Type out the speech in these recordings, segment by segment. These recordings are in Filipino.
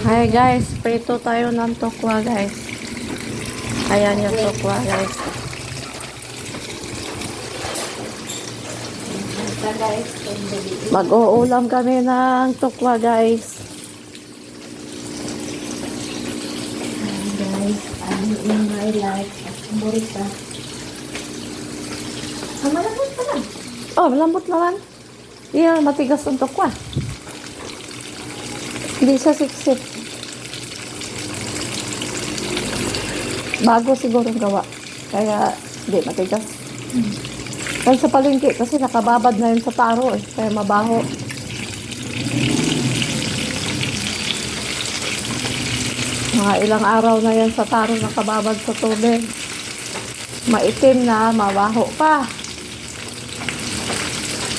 Hi guys, prito tayo ng tokwa guys. Ayan yung tokwa guys. Mag-uulam kami ng tokwa guys. Guys, ano in my life at kumurita. Ang malambot pa lang. Oh, malambot naman. Iya, matigas ang tokwa. Hindi siya siksik. Bago siguro gawa. Kaya, hindi matigas. Kaya sa palengke, kasi nakababad na yun sa taro eh. Kaya mabaho. Mga ilang araw na yan sa taro nakababad sa tubig. Maitim na, mabaho pa.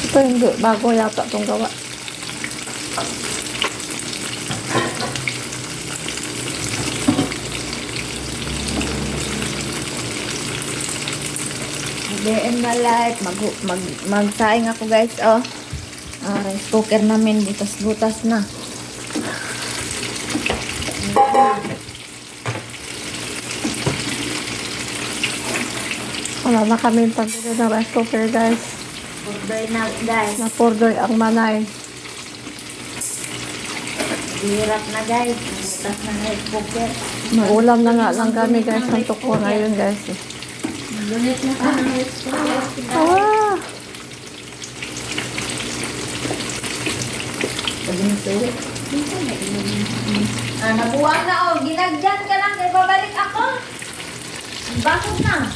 Ito hindi, bago yata itong gawa. Day in my life, magsaing ako guys, oh. Rice cooker namin, butas-butas na. Wala na kami pagbili ng rice cooker guys. Purdoy na guys. Napurdoy ang manay. Hirap na guys. Butas na rice cooker. Maulam na nga lang kami guys ng tukwa ngayon guys. Lunit na ka ng rice cooker. Ah! Nabuwag na oh. Ginagyan ka lang. Kaya babalik ako. Bakit na?